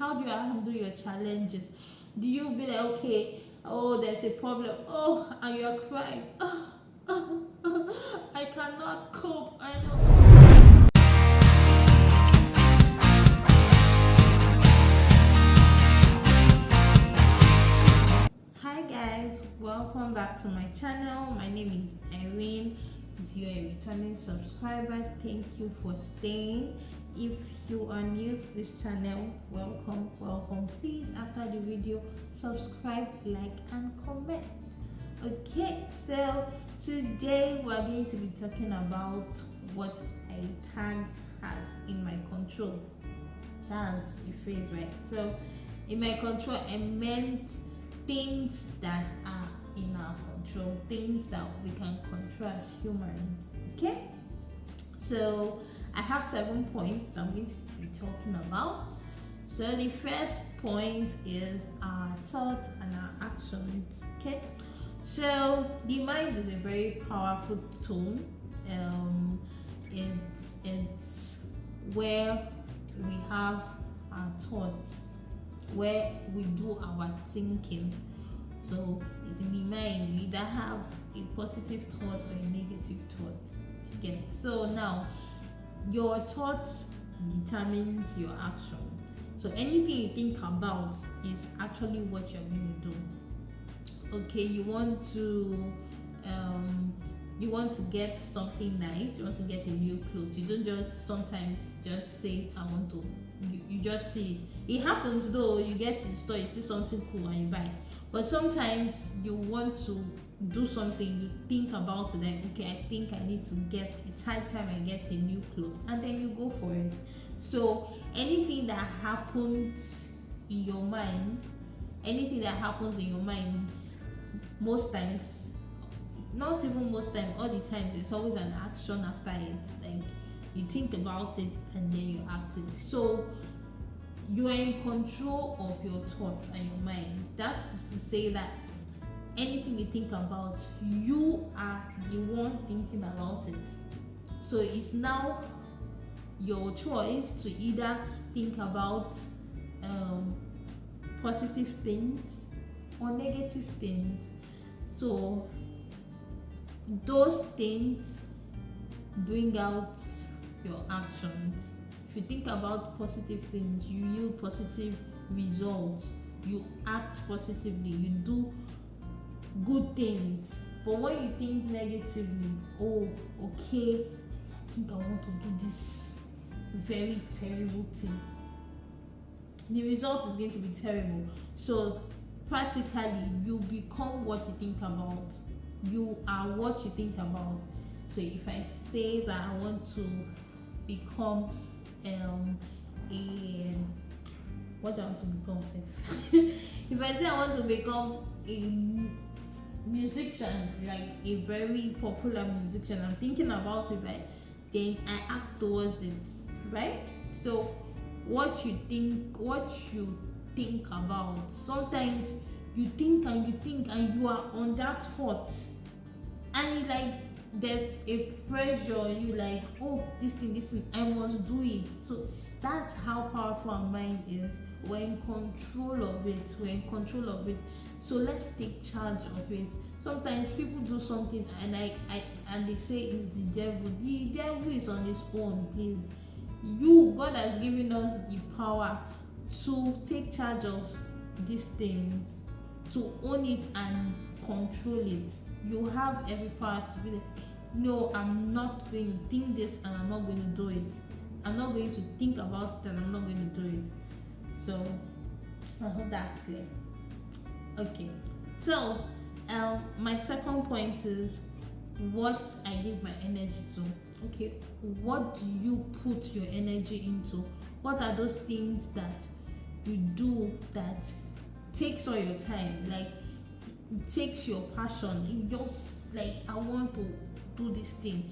How do you handle your challenges? Do you be like, okay, oh, there's a problem, oh, and you're crying, I cannot cope, I know. Hi guys, welcome back to my channel. My name is Irene. If you're a returning subscriber, thank you for staying. If you are new to this channel, welcome. Please, after the video, subscribe, like and comment. Okay, so today we're going to be talking about what I tagged as in my control. That's a phrase, right? So in my control, I meant things that are in our control, things that we can control as humans. Okay, so I have 7 points that I'm going to be talking about. So the first point is our thoughts and our actions. Okay, so the mind is a very powerful tool. It's where we have our thoughts, where we do our thinking. So it's in the mind. You either have a positive thought or a negative thought. Again, so now your thoughts determines your action. So anything you think about is actually what you're going to do. Okay, you want to get something nice, you want to get a new clothes. You don't just sometimes just say I want to. You just see it. It happens though. You get to the store, you see something cool and you buy. But sometimes you want to do something, you think about it, like okay, I think I need to get, it's high time I get a new clothes, and then you go for it. So anything that happens in your mind, most times, not even most time, all the time, there's always an action after it. Like you think about it and then you act it. So you are in control of your thoughts and your mind. That is to say that anything you think about, you are the one thinking about it. So it's now your choice to either think about positive things or negative things. So those things bring out your actions. If you think about positive things, you yield positive results, you act positively, you do good things. But when you think negatively, oh, okay, I think I want to do this very terrible thing, the result is going to be terrible. So practically, you become what you think about. You are what you think about. So if I say that I want to become what do I want to become? If I say I want to become a musician, like a very popular musician, I'm thinking about it, right? Then I act towards it, right? So what you think about, sometimes you think and you are on that thought, and you like there's a pressure, you like, oh, this thing I must do it. So that's how powerful our mind is. We're in control of it. So let's take charge of it. Sometimes people do something and they say it's the devil. The devil is on his own. Please, God has given us the power to take charge of these things, to own it and control it. You have every power to be like, no, I'm not going to think this and I'm not going to do it. I'm not going to think about it and I'm not going to do it. So I hope that's clear. Okay, so my second point is what I give my energy to. Okay, what do you put your energy into? What are those things that you do that takes all your time, like it takes your passion? It just like, I want to do this thing.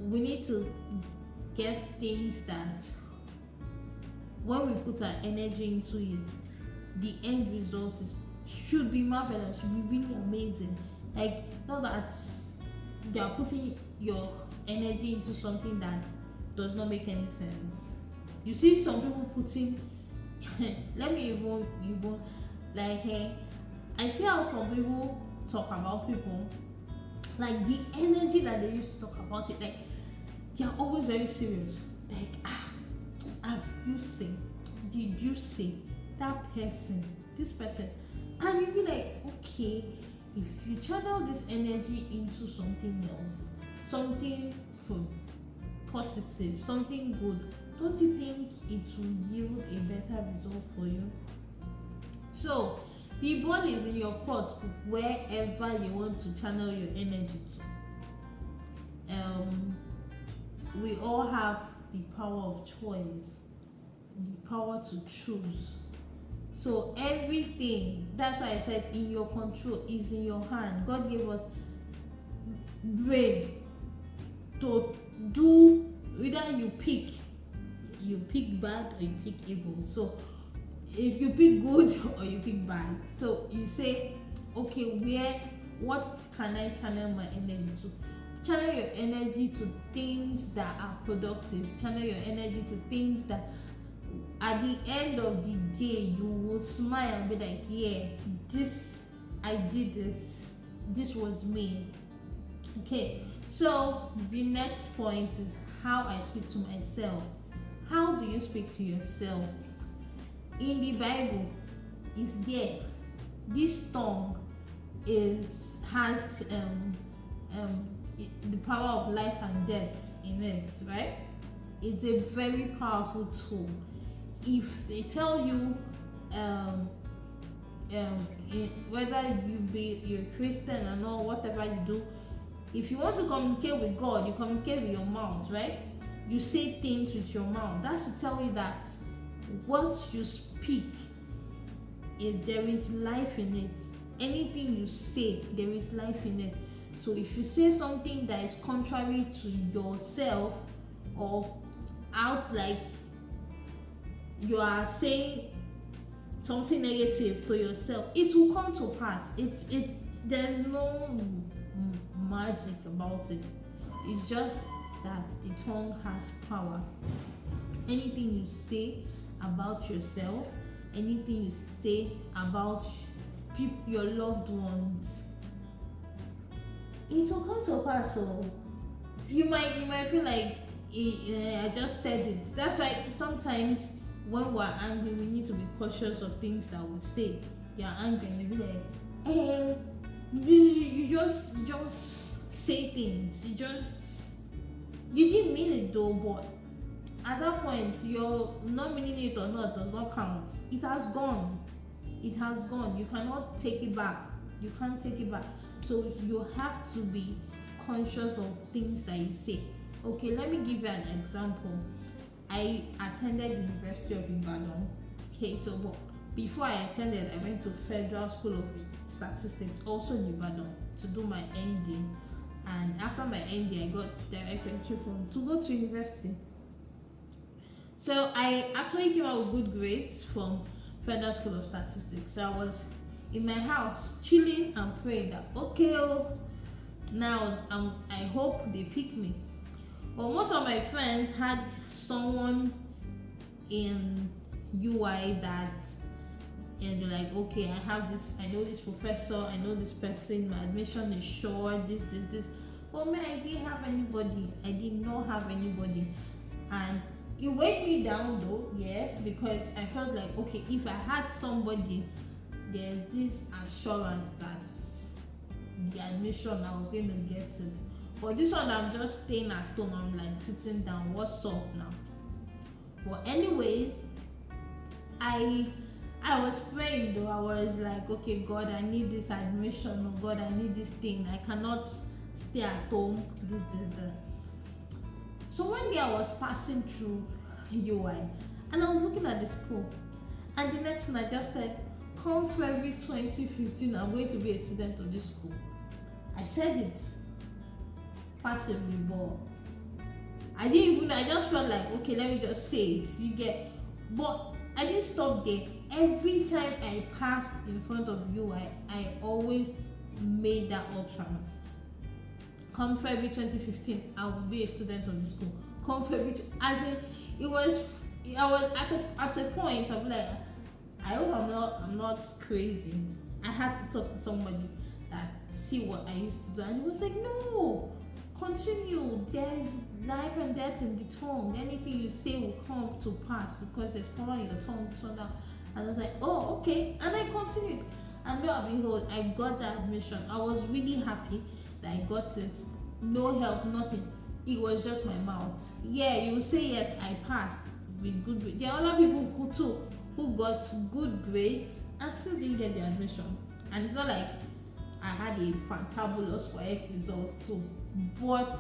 We need to get things that when we put our energy into it, the end result should be marvelous, should be really amazing. Like, not that you are putting your energy into something that does not make any sense. You see some people putting Let me even like, I see how some people talk about people, like the energy that they used to talk about it, like they're always very serious. Like, have you seen? Did you see that person? This person? And you be like, okay, if you channel this energy into something else, something positive, something good, don't you think it will yield a better result for you? So the ball is in your court wherever you want to channel your energy to. We all have the power of choice, the power to choose. So everything, that's why I said in your control, is in your hand. God gave us brain to do, either you pick bad or you pick evil. So if you pick good or you pick bad, so you say, okay, what can I channel my energy to? Channel your energy to things that are productive. Channel your energy to things that at the end of the day you will smile and be like, yeah, I did this was me. Okay, so the next point is how I speak to myself. How do you speak to yourself? In the Bible, is there, this tongue has the power of life and death in it, right? It's a very powerful tool. If they tell you whether you're a Christian or not, whatever you do, if you want to communicate with God, you communicate with your mouth, right? You say things with your mouth. That's to tell you that what you speak, there is life in it. Anything you say, there is life in it. So if you say something that is contrary to yourself, or out like you are saying something negative to yourself, it will come to pass. There's no magic about it. It's just that the tongue has power. Anything you say about yourself, anything you say about your loved ones, it will come to pass. So you might feel like, I just said it. That's why sometimes when we're angry, we need to be cautious of things that we say. You're angry and you be like, you just say things. You didn't mean it though, but at that point, you're not meaning it or not does not count. It has gone. You cannot take it back. You can't take it back. So you have to be conscious of things that you say. Okay, let me give you an example. I attended University of Ibadan. Okay, so before I attended, I went to Federal School of Statistics, also in Ibadan, to do my ND. And after my ND, I got direct entry to go to university. So I actually came out with good grades from Federal School of Statistics. So I was in my house chilling and praying that, now I hope they pick me. But most of my friends had someone in UI that, and they're like, okay, I know this professor, I know this person, my admission is sure, this. But me, I didn't have anybody. I did not have anybody. And it weighed me down though, yeah, because I felt like, okay, if I had somebody, there's this assurance that the admission, I was going to get it. But this one, I'm just staying at home, I'm like sitting down, what's up now? But anyway, I was praying though. I was like, okay, God, I need this admission. Oh God, I need this thing. I cannot stay at home. This. So one day I was passing through UI and I was looking at the school. And the next thing I just said, come February 2015, I'm going to be a student of this school. I said it passively, but I just felt like, okay, let me just say it. You get, but I didn't stop there. Every time I passed in front of UI, I always made that utterance. Come February 2015, I will be a student of the school. Come February, as in, I was at a point I'm like, I hope I'm not crazy. I had to talk to somebody that see what I used to do, and he was like, no, continue. There's life and death in the tongue. Anything you say will come to pass because there's power in your tongue. So that, and I was like, oh, okay, and I continued. And lo and behold, I got that admission. I was really happy that I got it. No help, nothing. It was just my mouth. Yeah, you say yes, I passed with good grades. There are other people who got good grades and still didn't get the admission. And it's not like I had a fantabulous results too. But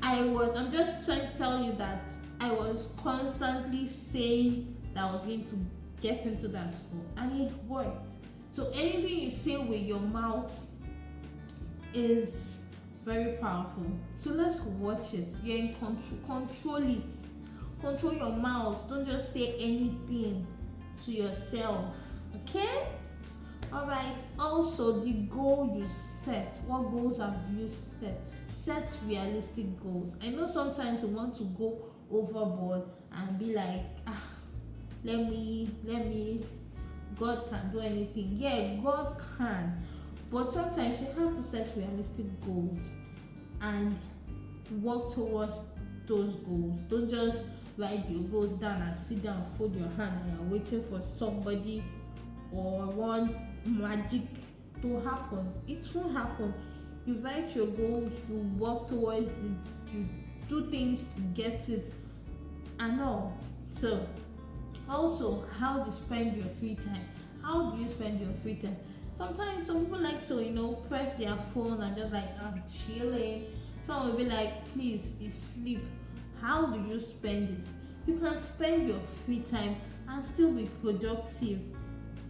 I'm just trying to tell you that I was constantly saying that I was going to get into that school, and it worked. So anything you say with your mouth is very powerful. So let's watch it. You're in control it. Control your mouth. Don't just say anything to yourself. Okay? Alright. Also, the goal you set. What goals have you set? Set realistic goals. I know sometimes you want to go overboard and be like, let me God can do anything. Yeah, God can. But sometimes you have to set realistic goals and work towards those goals. Don't just write your goals down and sit down, fold your hand, and you're waiting for somebody or one magic to happen. It won't happen. You write your goals, you work towards it, you do things to get it, and all. So, also, how do you spend your free time? How do you spend your free time? Sometimes some people like to, press their phone and just like, I'm chilling. Some will be like, please, it's sleep. How do you spend it? You can spend your free time and still be productive.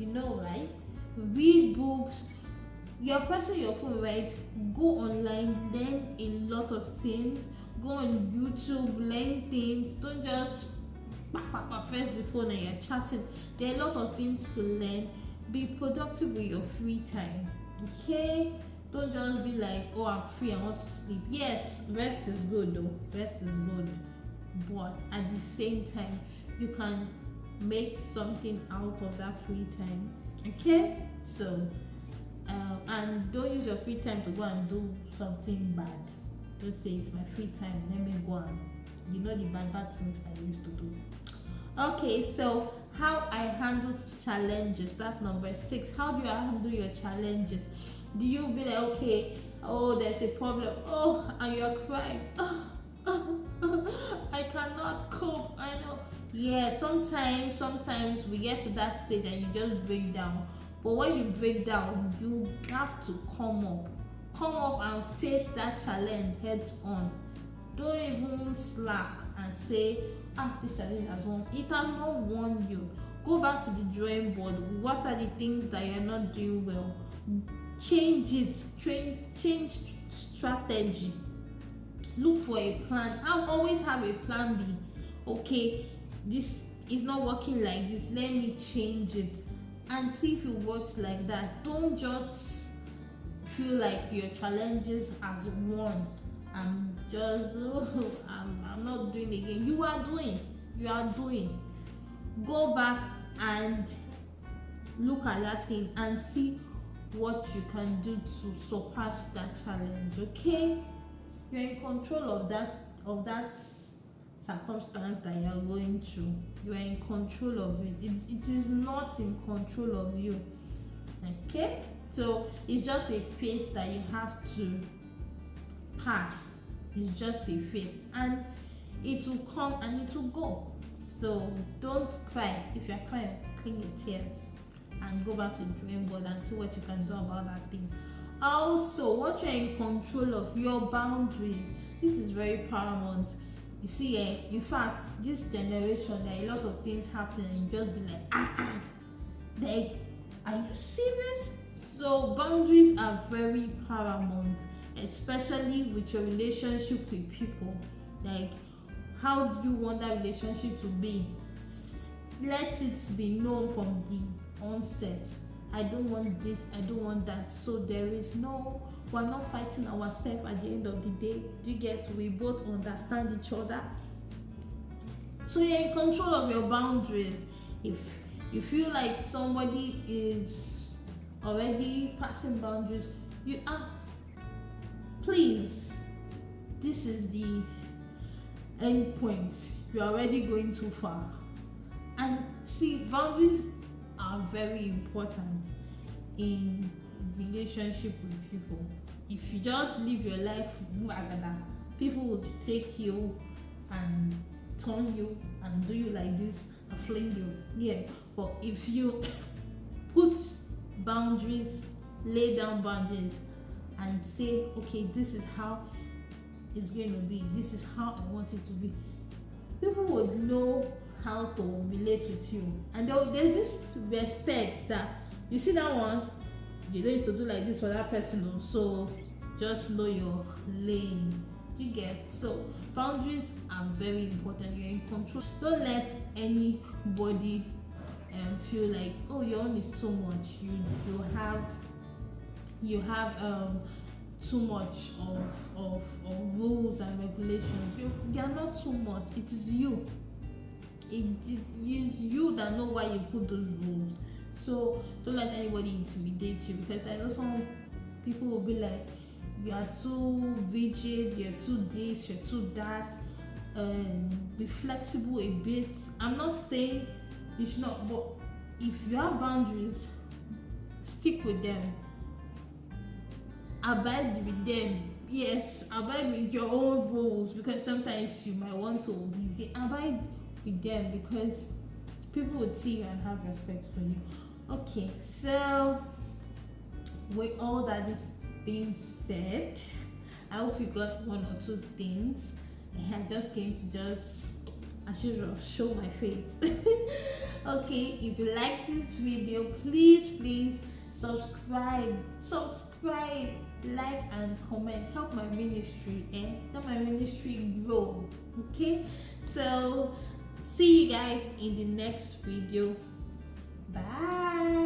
Right? Read books. You're pressing your phone, right? Go online, learn a lot of things. Go on YouTube, learn things. Don't just press the phone and you're chatting. There are a lot of things to learn. Be productive with your free time. Okay? Don't just be like, oh, I'm free, I want to sleep. Yes, rest is good though. Rest is good. But at the same time, you can make something out of that free time. Okay? So, and don't use your free time to go and do something bad. Just say it's my free time, let me go and the bad things I used to do. Okay, so how I handle challenges. That's number 6. How do you handle your challenges? Do you be like, okay, oh, there's a problem, oh, and you're crying, I cannot cope, I know. Yeah, sometimes we get to that stage and you just break down. But when you break down, you have to come up and face that challenge head on. Don't even slack and say, this challenge has won. It has not won you. Go back to the drawing board. What are the things that you're not doing well? Change it. Change strategy. Look for a plan. I'll always have a plan B. Okay, this is not working like this. Let me change it and see if it works like that. Don't just feel like your challenges has won and just I'm not doing it again. You are doing. Go back and look at that thing and see what you can do to surpass that challenge. Okay, you're in control of that circumstance that you're going through. You are in control of it. It is not in control of you. Okay, so it's just a phase that you have to pass. It's just a phase and it will come and it will go. So don't cry. If you're crying, clean your tears and go back to the drawing board and see what you can do about that thing. Also, what you're in control of, your boundaries. This is very paramount. You see, in fact, this generation, there are a lot of things happening and you just be like, are you serious? So boundaries are very paramount, especially with your relationship with people. Like, how do you want that relationship to be? Let it be known from the onset. I don't want this, I don't want that. So we're not fighting ourselves at the end of the day. Do you get? We both understand each other. So you're in control of your boundaries. If you feel like somebody is already passing boundaries, you are, please, this is the end point. You're already going too far. And see, boundaries are very important in relationship with people. If you just live your life, people will take you and turn you and do you like this and fling you. Yeah, but if you put boundaries, lay down boundaries, and say, okay, this is how it's going to be, this is how I want it to be, people would know how to relate with you. And there's this respect that you see that one, you don't used to do like this for that person, so just know your lane. You get? So boundaries are very important. You're in control. Don't let anybody feel like, oh, your own is too much. You have too much of rules and regulations. They are not too much. It is you. It is you that know why you put those rules. So don't let anybody intimidate you, because I know some people will be like, you are too rigid, you're too this, you're too that. Be flexible a bit. I'm not saying you should not, but if you have boundaries, stick with them. Abide with them. Yes, abide with your own rules, because sometimes you might want to abide with them, because people would see you and have respect for you. Okay, so with all that is being said, I hope you got one or two things. I just came to just, as usual, show my face. Okay, if you like this video, please subscribe, like and comment. Help my ministry and help my ministry grow. Okay, so see you guys in the next video. Bye.